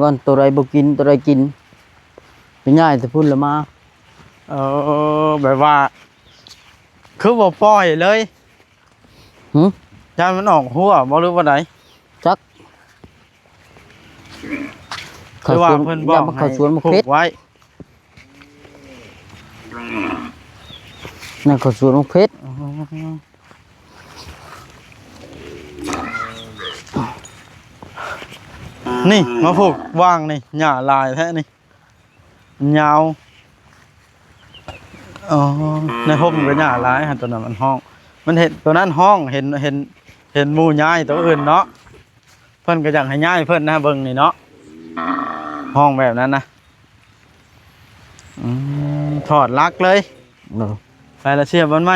ก่อนตัวใดบ่กินตัวใดกินเป็นง่ายแต่พูดละมาแบบว่าคือบ่ปล่อยเลยหึยามมันออกหัวบ่รู้ว่าไดจักคือว่าเพิ่นบอกให้ผูกไว้นั่นเขาสวนมะเพชรนี่มาผูกว่างนี่หญ้าลายแท้นี่ยาวในห่มก็หญ้าลายหั่นตัวนั้นมันห้องมันเห็นตัวนั้นห้องเห็นหมู่ย้ายตัวอื่นเนาะเพิ่นก็อยากให้ย้ายเพิ่นนะเบิ่งนี่เนาะห้องแบบนั้นนะถอดลักเลยไปละเสียบมันไหม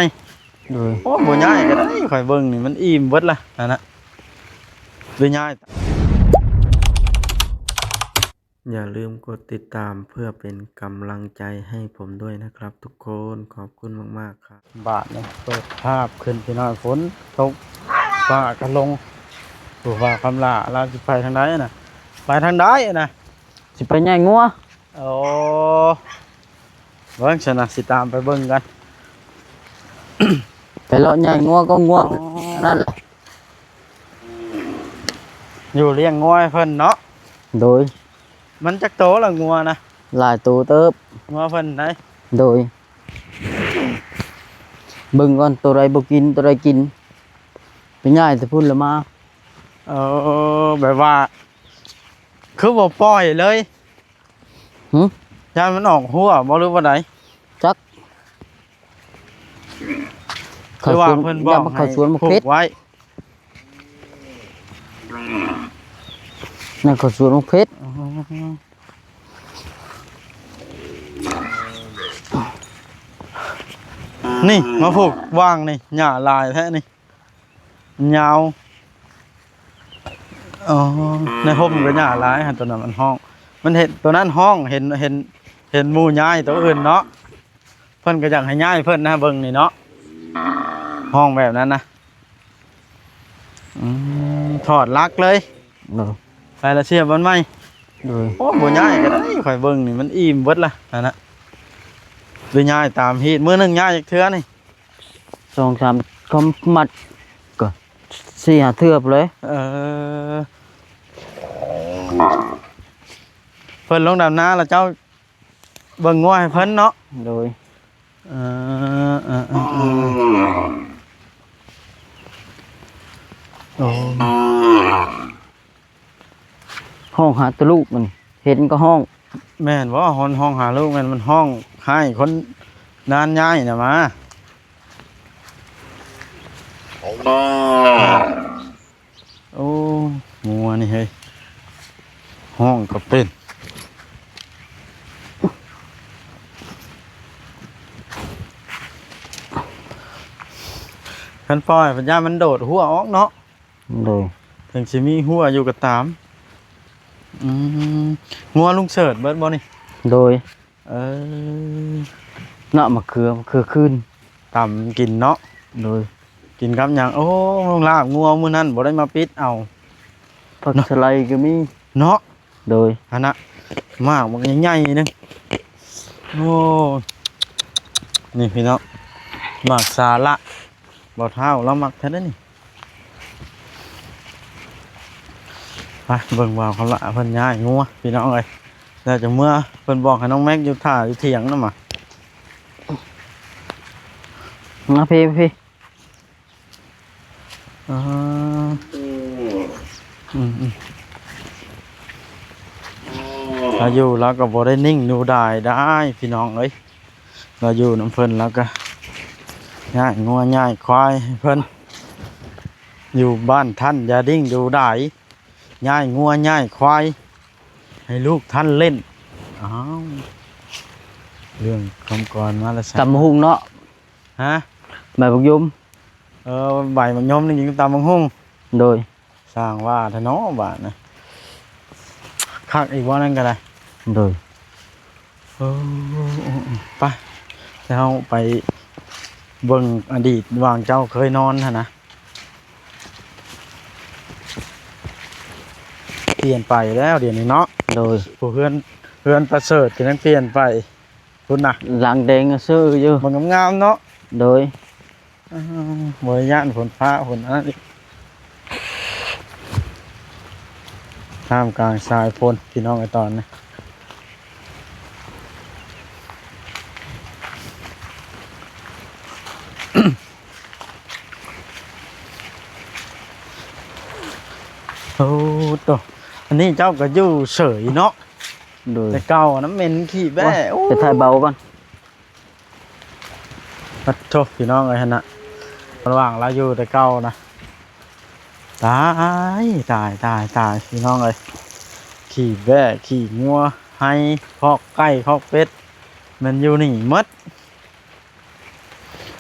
โอ้บ่ย้ายก็ได้ข่อยเบิ่งนี่มันอิ่มเบิดละนั่นน่ะบ่ย้ายอย่าลืมกดติดตามเพื่อเป็นกำลังใจให้ผมด้วยนะครับทุกคนขอบคุณมากๆครับบาทเนี่ยเปิดภาพขึ้นพี่น้อยฝนตกฟ้าก็ลงถูกว่าคำลาเราจะไปทางใดน่ะไปทางใดน่ะสิไปย่ายงัวโอ้เบิ่งฉันน่ะสิตามไปเบิ่งกัน ไปเลาะย่ายงัวก็งัวนั่นแหละอยู่เลี้ยงงัวให้เพิ่นเนาะโดยมันจักโตละงัวนะหลายตัวเติบงัวเพิ่นได้โดยเบิ่งก่อนตัวใดบ่กินตัวใดกินเป็นง่ายแต่พูดละมาแบบว่าคือบ่ปล่อยเลยหึยามมันออกหัวบ่รู้ว่าไดจักคือว่าเพิ่นบอกให้ผูกไว้นั่นเขาสวนมะเพชรนี่มาผูกว่างนี่หญ้าลายแท้นี่ยาวในห่มก็หญ้าลายหั่นตัวนั้นมันห้องมันเห็นตัวนั้นห้องเห็นหมู่ย้ายตัวอื่นเนาะเพิ่นก็อยากให้ย้ายเพิ่นนะเบิ่งนี่เนาะห้องแบบนั้นนะถอดลักเลยไปละเสียบมันไหมโอ้บ่ย้ายก็ได้ข่อยเบิ่งนี่มันอิ่มเบิดละนั่นน่ะไปย้ายตามฮีดมื้อนึงย้ายจักเทื่อนี่2-3คำมัดก็4-5เทื่อเลยเพิ่นลงดำนาแล้วเจ้าเบิ่งงัวให้เพิ่นเนาะโดยห้องหาตะลูกมันเห็นก็ห้องแม่นว่าห้องหาลูกมันห้องให้คนนานย้ายน่ะมาโอ้งัวนี่เฮ้ยห้องก็เป็นคันปล่อยปัญญามันโดดหัวออกเนาะโดยถึงสิมีหัวอยู่กับตามงัวลุงเสิร์ชเบิดบ่นี่โดยเนาะมะเขือขึ้นต่ำกินเนาะโดยกินกับหยังโอ้ลาบงัวมื้อนั้นบ่ได้มาปิดเอาผักสไลด์ก็มีเนาะโดยอันน่ะมากมันใหญ่ๆนึงโอ้นี่พี่น้องหมากสาละบ่เท่าแล้วหมักแท้นี่ไปเบิ่งว่าเขาละเพิ่นย้ายงัวพี่น้องเอ้ยแล้วจะเมื่อเพิ่นบอกให้น้องแม็กอยู่ท่าอยู่เถียงนำมาพี่เราอยู่แล้วก็บ่ได้นิ่งดูได้พี่น้องเอ้ยเราอยู่น้ำเพิ่นแล้วก็ง่ายงัวง่ายควายเพิ่นอยู่บ้านท่านอย่าดิ้งดูได้ง่ายงัวง่ายควายให้ลูกท่านเล่นเรื่องคำกรมาแล้วตำหุงเนาะฮะใบบักยมใบบักยมนี่ยิงตำบักหุ่งโดยสร้างว่าทะเนาะบาทนะคักอีกว่านั่นก็ได้โดยไปเราไปเบิ่งอดีตวางเจ้าเคยนอนนะเปลี่ยนไปแล้วเดี๋ยวนี้เนาะ โดย ผู้เพื่อนประเสริฐก็ยังเปลี่ยนไปคุณน่ะ หลังแดงก็ซื้ออยู่ มันงามๆเนาะ โดย บ่ย่านฝนฟ้าฝนอันนั้นอีกท่ามกลางสายฝนพี่น้องไอ้ตอนนี้โอ้ตัวอันนี้เจ้าก็อยู่เฉยเนาะ โดย แต่เก่าน้ำเหม็นขี้แบ้โอ้ ไปถ่ายเบาก่อน ปัดโทษพี่น้องไอ้ฮะนะระหว่างเราอยู่แต่เก่านะตายพี่น้องเอ้ยขี้แบ้ขี้งัวให้คอกไก่คอกเป็ดมันอยู่นี่หมด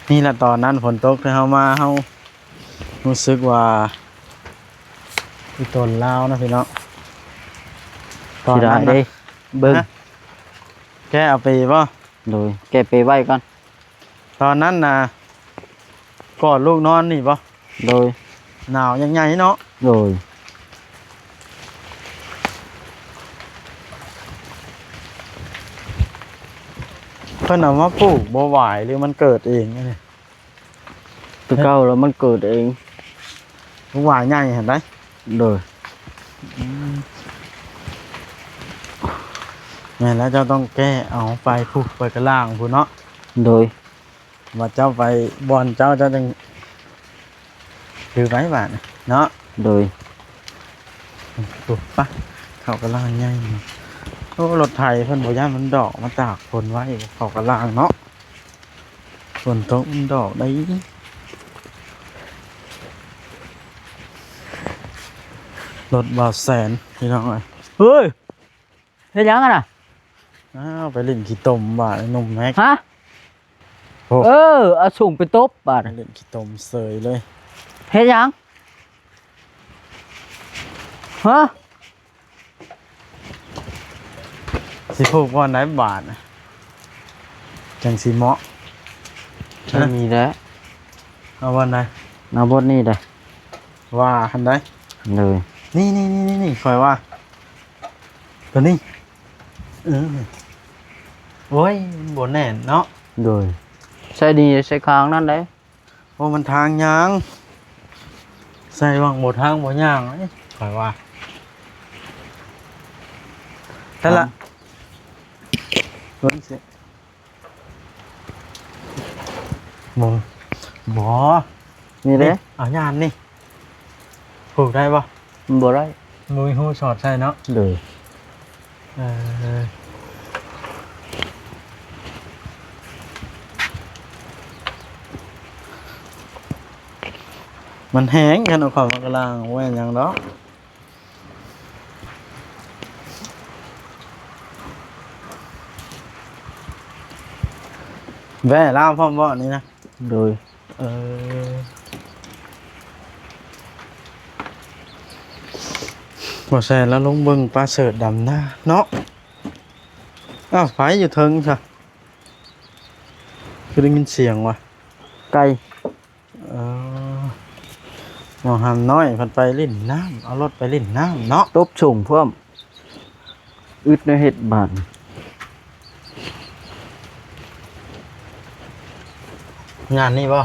นี่แหละตอนนั้นฝนตกที่เฮามาเฮารู้สึกว่าอีต้นลาวนะพี่น้องตอน สิได้ นั้น เด้ นะ เบิ่ง ฮะ แกเอาไปป่ะ โดยแกไปไว้ก่อน ตอนนั้นนะกอดลูกนอนนี่ป่ะ โดย หนาวยังไงเนาะ โดย เพิ่นเอามาปลูกบ่ไหวหรือมันเกิดเองเนี่ย ตัวเก่าแล้วมันเกิดเอง บ่ไหวใหญ่เห็นไหม โดย แม่นแล้วเจ้าต้องแก้เอาไปผูกไปกระล่างพูนเนาะ โดย ว่าเจ้าไปบอนเจ้าจึงถือไว้บาดน่ะเนาะ โดย ถูกปะเขากระล่างใหญ่โอ้รถไถเพิ่นบ่ย่านมันดอกมาตากฝนไว้เขากระล่างเนาะฝนตกมันดอกได้รถบ่าวแสนพี่น้องเอ้ย เฮ้ยเฮ็ดหยังกันน่ะ อ้าวไปเล่นขี้ตมบาดไอ้หนุ่มแม็ก ฮะ โอ้ เอาส่งไปตบบาด ไปเล่นขี้ตมเสยเลย เฮ็ดหยังฮะ สิพูกว่าไหนบาทน่ะจังสิเหมาะ ไม่มีแล้ว เอาวันไหน เอาบทนี้ได้ ว่าหันได้ เลย นี่คอยว่าตัวนี้โอ้ยบนแน่นเนาะ โดยใส่ดีใส่ค้างนั่นได้ โอ้มันทางยางใส่ว่างบทางบ่ยางคอยว่านั่นละรถสิมงบ่ นี่เด้ เอายานนี่ผูกได้ปะ มันบ่ได้ มือหูช็อตใช่เนาะ เลย เออมันแห้งกันเอาความกำลังแว่นยังดอกแว่ล่ามพร้อมบ่นี่นะ โดย เออบ่แซ่แล้วลงเบิ่งปลาเสิร์ชดำหน้าเนาะอ้าวไฟอยู่เทิงจ้ะคือได้ยินเสียงว่ะ ไก่ เออหมอหำน้อยเพันไปเล่นน้ำเอารถไปเล่นน้ำเนาะ ตบส่งเพิ่มอึดในเฮ็ดบาน งานนี่ป่ะ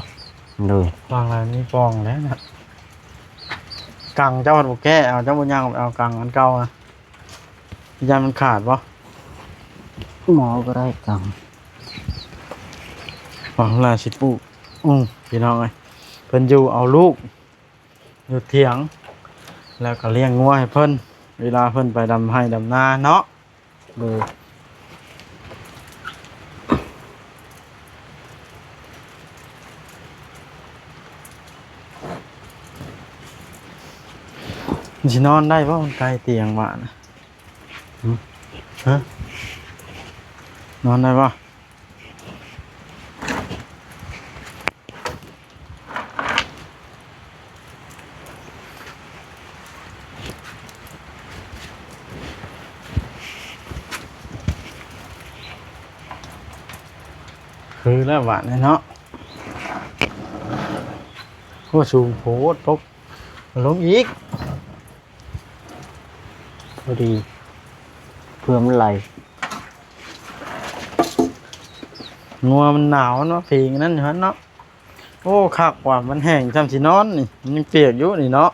โดยว างอะไรนี่ปองแล้วนะกังเจ้าบุกแก้เอาเจ้าบุญยังเอากังอันเก่านะยันมันขาดป่ะ หมอก็ได้กัง หวังลาสิปูพี่น้องไอ้เพิ่นอยู่เอาลูกอยู่เถียง แล้วก็เลี้ยงงัวให้เพิ่นเวลาเพิ่นไปดำให้ดำนาเนาะ โดย สินอนได้ป่ะมันไกลเตียงว่านะฮะนอนได้ป่ะคือแล้วหวานเลยเนาะก็สูงโพดตกลงอีกพอดี พื่อมันไหล งัวมันหนาวเนาะเพลงนั้นอยู่หั่นเนาะโอ้คักว่ะมันแห้งจำสินอนนี่มันยังเปียกอยู่นี่เนาะ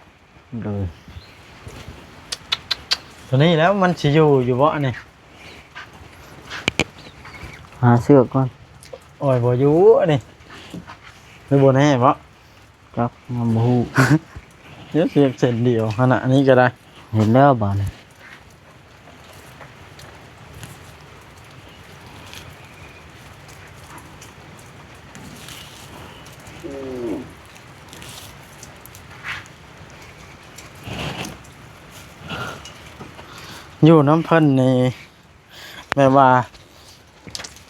โดย ตัวนี้แล้วมันสิอยู่บ่นี่ หาเสื้อก่อน โอ้ยบ่อยู่นี่หรือบ่แน่บ่ จักงามฮู้ เดี๋ยวเสียกเส้นเดียวขนาดนี้ก็ได้ เห็นแล้วบาดนี้ อยู่น้ำเพิ่นนี่แม่ว่า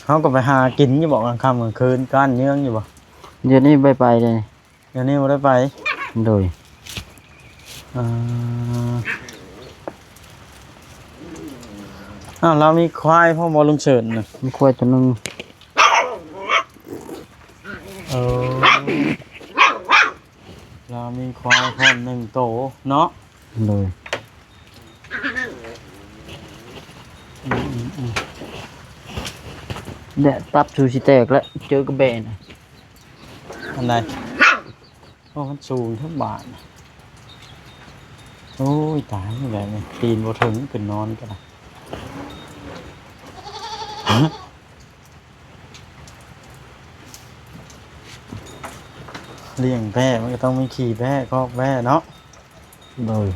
เขาก็ไปหากินอยู่บอกกลางค่ำกลางคืนก้านเยื้องอยู่บ่ เดี๋ยวนี้ไปเลย เดี๋ยวนี้บ่ได้ไป โดย อ่าอ้าวเรามีควายพ่อบ่ลุงเฉินน่ะ มีควายตัวหนึง เออเรามีควายพ่อหนึ่งโตเนาะ โดย เดี๋ยวตับชูชิแตกแล้วเจอกระเบน อันใดโอ้มันสูงทั้งบาทโอ้ยตายแบบนี้ตีนบ่ถึงเป็นนอนก็ได้เลี้ยงแพะมันก็ต้องมีขี่แพะคอกแพะเนาะ โดย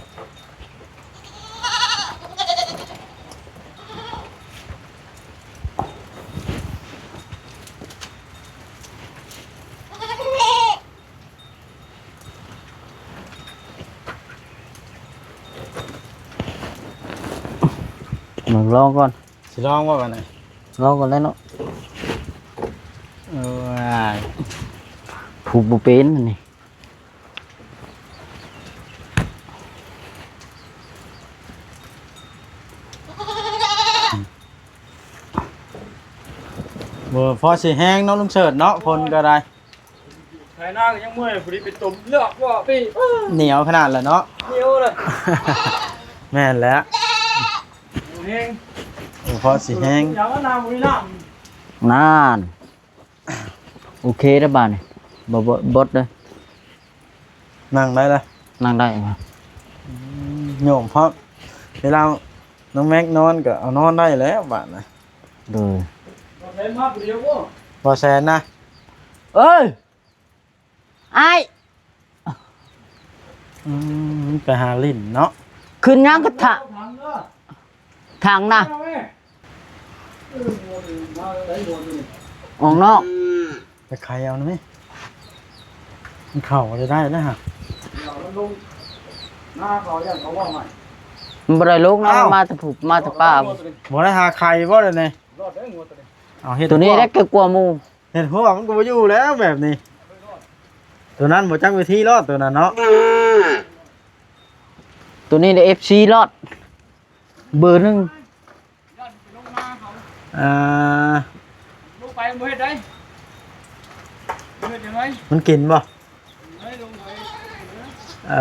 มึงลองก่อน สิลองว่ากันไหน ลองก่อนแล้วเนาะ เออ ผูกบุเป็นนี่ พอสิแห้งเนาะลุงเฉิดเนาะพลก็ได้ ไทยหน้าก็ยังเมื่อยพอดีไปตุ่มเลือกว่าพี่ เหนียวขนาดแล้วเนาะ เหนียวเลย แม่นแล้ว เฮง พอสิแห้ง อย่างว่าน้ำบุรีน้ นานโอเคแล้วบ้านนี่บดเลย นั่งได้ละ นั่งได้มา โยมเพราะเวลาน้องแม็กนอนก็เอานอนได้แล้วบาดนะ โดย ำเล่นมากเดียวก็ พอแซนนะ เอ้ยไอ้ ไปหาลิ้นเนาะ ขึ้นยังก็ถะ ทางเด้อ ทางนะ มาแม่มาไหนหมดนี่ ออกนอก ไปใครเอานะไหมมันเข่าจะได้นะฮะ เดี๋ยวมันลงหน้าเขาอย่างเขาว่าใหม่ มันบ่ได้ลูกนะ อ้าว มาแต่ผูกมาแต่ป้า บ่ได้หาใครบ่เลยเนี่ย รอดได้งัวตัวนี้ เอาเห็ด ตัวนี้ได้เก็บกลัวหมู เห็ดหัวมันก็บ่อยู่แล้วแบบนี้ ตัวนั้นบ่จักวิธีรอดตัวนั้นเนาะ ตัวนี้ได้ FC รอดเบอร์หนึ่ง ย้อนไปลงหน้าเขา อ่า ลงไปบ่เฮ็ดได้บ่เฮ็ดยังไง มันกินบ่ ให้ลงไป เอ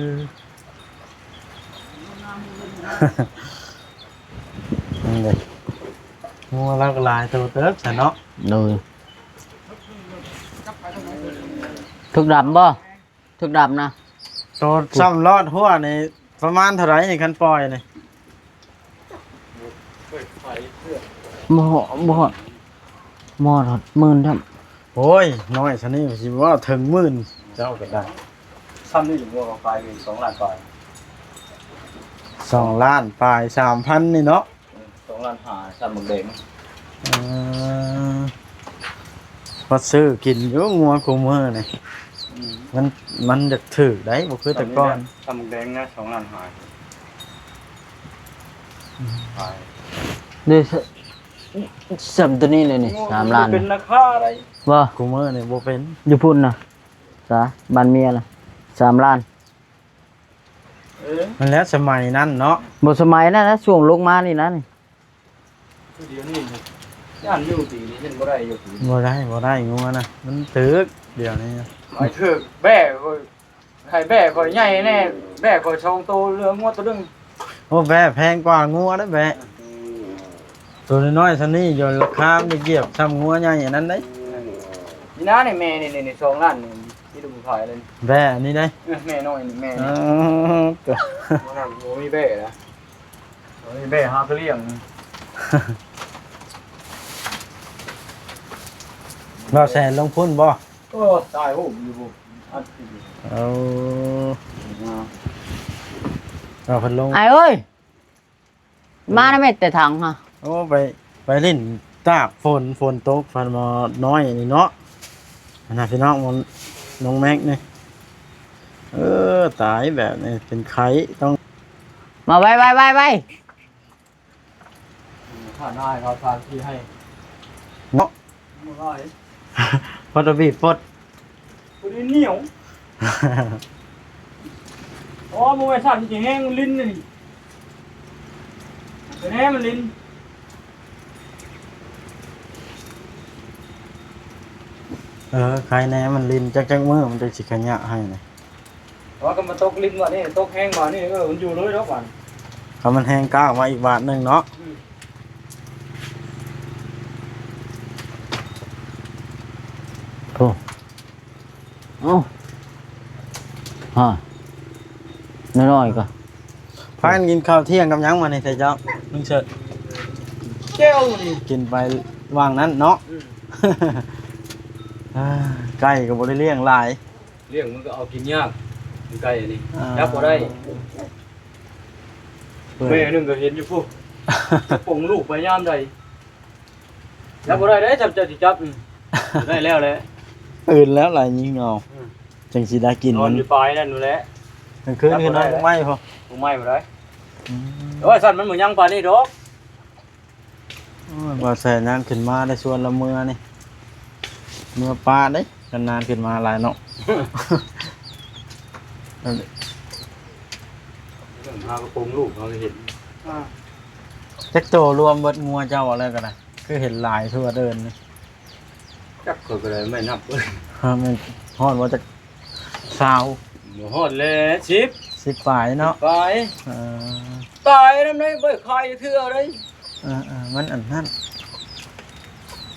อ นี่เลยงัวลักลายตัวเติบใช่เนาะ เลยถึกดำบ่ถึกดำนะ ตัวซ้ำรอดหัวนี่ประมาณเท่าไหร่นี่คันปล่อยนี่ บ่บ่หมอดหมื่นครับ โอ้ยน้อยชะนี่สิว่าถึงหมื่นเจ้าก็ได้ ซ้ำนี่ถึงว่าไป2 ล้านไป 2 ล้านปลาย 3,000 นี่เนาะ 2 ล้านหาซ้ำมึงเด้ง เออพอซื้อกินอยู่งัวกูมื้อนี่มันจะถือได้บ่คือแต่ก่อน ซ้ำมึงเด้งนะ2 ล้านหาไป เด้สามตัวนี้เลยนี่3 ล้าน เป็นราคาอะไร บ่ กูมื้อนี่บ่เป็น อยู่พุ่นน่ะซะบ้านเมียล่ะ3 ล้าน มันแล้วสมัยนั้นเนาะ บ่สมัยนั้นนะช่วงลงมานี่นะนี่ เดี๋ยวนี้ย่านอยู่ตีนี่เห็นบ่ได้อยู่ตี บ่ได้งัวนะมันตึกเดี๋ยวนี้ หมายถึงแบ่ก็ไข่แบ่ก็ใหญ่แน่แบ่ก็ช่องโตเรืองวดตัวนึง โอ้แบะแพงกว่างัวเด้อแบะ แ ตัวน้อยๆซั่นนี่ยนราคามันเหยียบซ้ำงัวใหญ่อันนั้นได้ นี่นะนี่แม่นี่2ล้านนี่ที่ดูขายเลย แบ่นี่ได้ แม่น้อยนี่แม่ อ๋ นี่ อก็ โอ้มีเบ้นะโอ้มีเบ้หาก็เลี้ยง บ่แสนลงทุนบ่ โอ้ตายโหอยู่บ่อัดอยู่ เอา อ่า เอาเพิ่นลง ไอ้เอ้ยมาได้เม็ดแต่ถังฮะ โอ้ไปเล่นตากฝนตกฟันมาน้อยนี่เนาะอันน่ะพี่น้องมันน้องแม็กนี่ตายแบบนี้เป็นไข้ต้อง มาไว้ ผ่านได้เราทานที่ให้ เนาะ ไม่ได้ พอตะบีปด คนนี้เหนียวอ๋อมึงไอ้สัตว์จริงๆแห้งลิ้นนี่เป็นแห้งมันลิ้น ไข้แน่มันลินจักมือมันจะสิขยะให้นะ ว่าก็มาตกลิ้นว่ะนี่ตกแห้งว่ะนี่มันอยู่เลยแล้วก่อน ถ้ามันแห้งก้าวมาอีกบาทหนึงเนาะ โอ้เอ้าฮะน้อยๆก็ พากันกินข้าวเที่ยงกับหยังมานี่ไสเจ้าลุงเชิด เจ้านี่ กินไปวางนั้นเนาะ ไก่ก็บ่ได้เลี้ยงหลาย เลี้ยงมันก็เอากินยากไก่นี่ยับบ่ได้ แม่นึงก็เห็นอยู่ปุ๊บปงลูกไปยามใดยับบ่ได้เด้จับสิจับได้แล้วแหละ อื่นแล้วหลายยิงเอาจังสิได้กิน นอ มัน น อยู่ปลายนั่นนู่นแหละ กลางคืนคือนอนบ่ไหม้พอ บ่ไหม้บ่ได้โอ้ยสั่นมันเหมือนยังปานนี้ดอก โอ้ยบ่แซ่นานขึ้นมาได้ชวนละเมื่อนี่เมื่อปลาเด้กันนานขึ้นมาหลายเนาะ เรื่องหากระโปรงลูกเขาเห็น จักโตรวมเบิดงัวเจ้าอะไรกันนะคือเห็นหลายทั่วเดินนี่ จักก็เลยไม่นับเลย มันฮอดว่าจะสาว บ่ฮอดแล้ว10 10ปลายเนาะ ไป เออ ตายนำได้บ่คายเทื่อได้ มันอันนั้น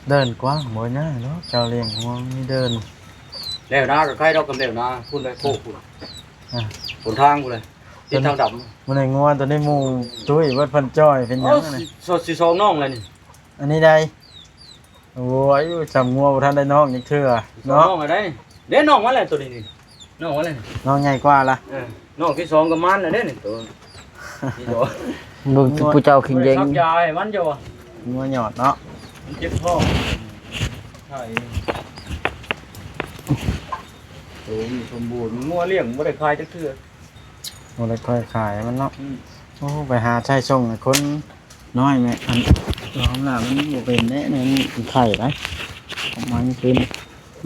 เดินกว้างบ่ง่ายเนาะเจ้าเลี้ยงงัวมีเดิน แล้วนาก็ใครดอกกำแล้วนาพุ่นได้โคกพุ่น อ่ะ หนทางพุ่นเลยติดทางดำ มันไอ้งัวตัวนี้หมู่จุ้ยเบิดเพันจ้อยเป็นหยั โอ้ งอะนี่ สดสิสองน้องเลยนี่ อันนี้ได้โอ้ยจำงัวบ่ทันได้น้องอีกเทื่อ สอง เนาะ น้องอะไรเด้น้องมาแล้วตัวนี้นี่น้องมาแล้วนี่ น้องใหญ่กว่าล่ะ น้องที่สองก็มันแล้วเด้นี่ตัวนี่ตัว ดูผู้เจ้าคิงเยง ซักยาให้มันจ้ะ งัวหยอดเนาะ มันเจ็บท้องใช่โอ้มีสมบูรณ์งัวเลี้ยงบ่ได้คายจักเทื่อ บ่ได้ค่อยขายมันเนาะโอ้ไปหาใช้ส่งให้คนน้อยแม่อันล้อมล่ะมันบ่เป็นแน่นี่มันไข่นะของมันกิน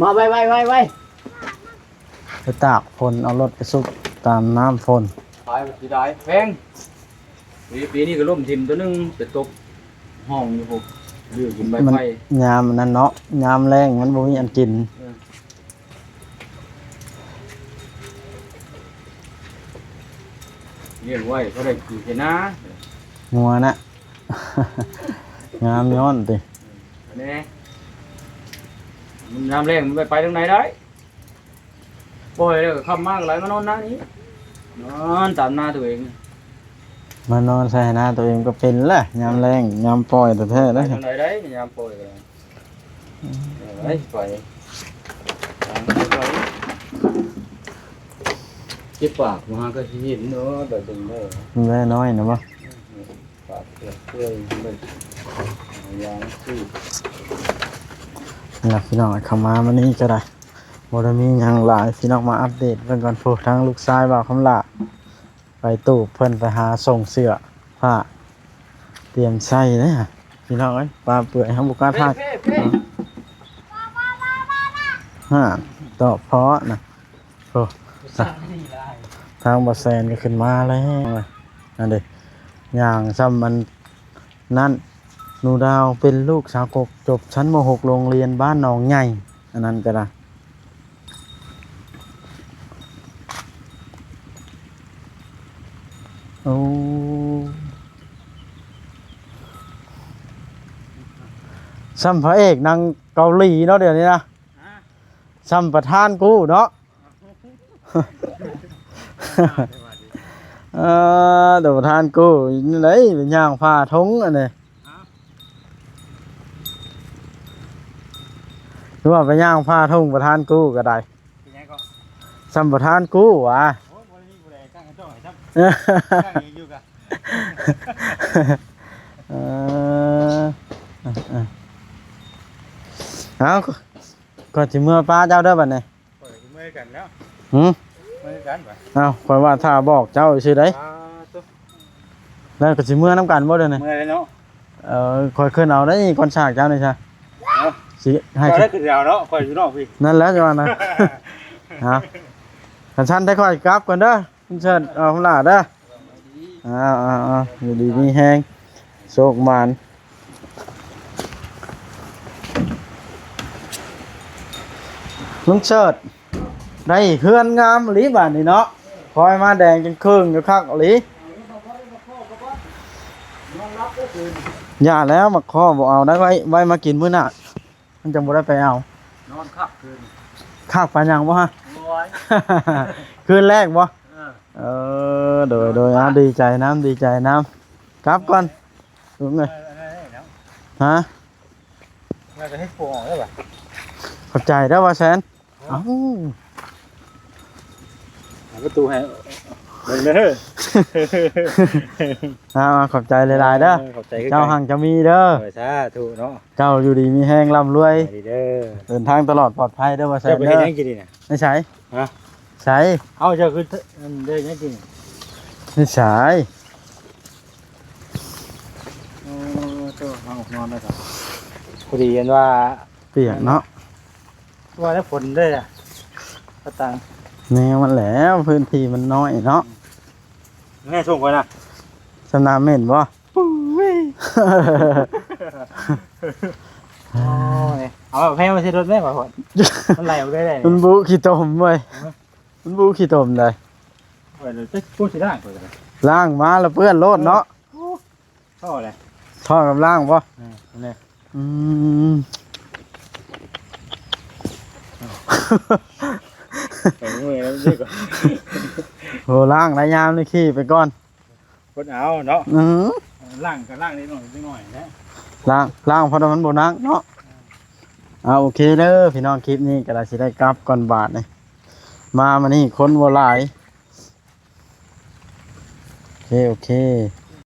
มาไว้ ไปตากฝนเอารถไปซุกตามน้ำฝน ขายบ่สิได้แพงปีนี้ก็ล่มทิ่มตัวนึงไปตกห้องอยู่พวกดื้อกินใบ มัน ไผ่ ยามมันนั่นเนาะยามแรงมันบ่มีอันกิน เลี้ยงไว้ก็ได้กินแค่นะ งัวนะ งามย้อนติ อันนี้มันน้ำแรงมันไปทางไหนได้ปล่อยแล้วก็ขับมากไหลมานอนหน้านี้นอนตามหน้าตัวเอง มานอนใส่หน้าตัวเองก็เป็นแหละยามแรงยามปล่อยแต่แท้ ไป ได้ ทางไหนได้ยามปล่อยก็ได้ไปปล่อยเจ็บปากมาก็สิเห็นเนาะแต่ดึงได้ มันแว่น้อยนะบ่ ปากเปื่อยเลยยางซื้อ นี่ล่ะพี่น้องเข้ามามื้อนี้ก็ได้บ่ได้มีหยังหลายพี่น้องมาอัปเดตเพิ่นก่อนพวกทางลูกชายบ่าวคำลาไปตู้เพิ่นไปหาส่งเสื้อผ้าเตรียมใส่เด้อพี่น้องเอ้ยปลาเปื่อยเฮาบ่กล้าทาด ฮะตอบเพราะนะโอ้ทางบอแซนก็ขึ้นมาแล้วนั่นเด็อย่างซ้ำมันนั่นหนูดาวเป็นลูกสาวกกจบชั้นม .6 โรงเรียนบ้านหนองใหญ่อันนั้นก็ได้โอ้ ซ้ำพระเอกนางเกาหลีเนาะเดี๋ยวนี้นะซ้ำประธานกูเนาะ เดี๋ยวประธานกูนี่ไหนเป็นย่างผ้าทงอันนี้หรือว่าไปย่างผ้าทงประธานกูก็ได้ซ้ำประธานกูวะ เอาก็จะเมื่อป้าเจ้าเด้อบัดนี้ เมื่อกันแล้ว หืม เมื่อกันป่ะ เอาคอยว่าถ้าบอกเจ้าชื่อไดแล้วก็สิเมื่อน้ำกันบ่เด้อนี่ เมื่อไรเนาะ คอยขึ้นเอาได้ก่อนฉากเจ้านี่ใช่สิให้ ได้คือเดียวเนาะคอยอยู่นอกพี่ นั่นแหล้วจังว่านะฮะกันชั้นได้ค่อยกลับก่อนเด้อคุณเชิญเอาหล่าเด้ออยู่ดีมีแฮงโชคมานลุงเชิดได้เฮือนงามอีหลีบาดนี่เนาะคอยมาแดงจนครึ่งอยู่คักอีหลีอย่าแล้วมาข้อบ่เอาได้ไว้มากินมื้อหน้ามันจังบ่ได้ไปเอา นอนขับคืน คากปานยังบ่ฮะ โอ้ย คืนแรกบ่โดยดีใจน้ำดีใจน้ำกลับก่อนลุงเอ้ยฮะ เราจะให้โป่งได้ป่ะ ขอบใจเด้อว่าแสนเอ้า ประตูให้เบิ่งเด้อ ขอบใจหลายๆเด้อ ขอบใจ เจ้าหังจะมีเด้อ เออซาถูกเนาะ เจ้าอยู่ดีมีแห้งร่ำรวย ไปดีเด้อ เดินทางตลอดปลอดภัยเด้อว่าแส จะ น ไป เด้ เฮ็ด อ หยังกินนี่น่ะ ไม่ใช่ ฮะ ใช่ เอาเจ้าคือได้หยังกิน ไม่ใช่ โอ้ตัวเอานอนได้ครับพอดีกันว่า เปียกเนาะ แล้วฝนด้วยอ่ะกระตัง แนวมันแหล้วพื้นที่มันน้อยเนาะ แม่ส่งก่อนนะ สนามเม่นบ่ โอ้ยเอาแบบแพ้มาใช้รถแม่ป่ะพ่อมันไหลออกได้เลย มันบุขี้ตมเว้ยมันบุขี้ตมได้ เปิดเลยจะพูดสิได้เปิดเลย ล้างมาแล้วเปื้อนโลดเนาะ ท่อเลย ท่อกับล้างบ่ นี่ อืม ไปมือแล้วดีกว่า โหล้างได้ยามนี่ขี้ไปก่อน คนเอาเนาะ อือ ล่างกับล่างนิดหน่อยนะ ล้างเพราะว่ามันบ่นักเนาะโอเคเด้อพี่น้องคลิปนี้ก็ได้สิได้กลับก่อนบาทนี่มานี่คนบ่หลายโอเค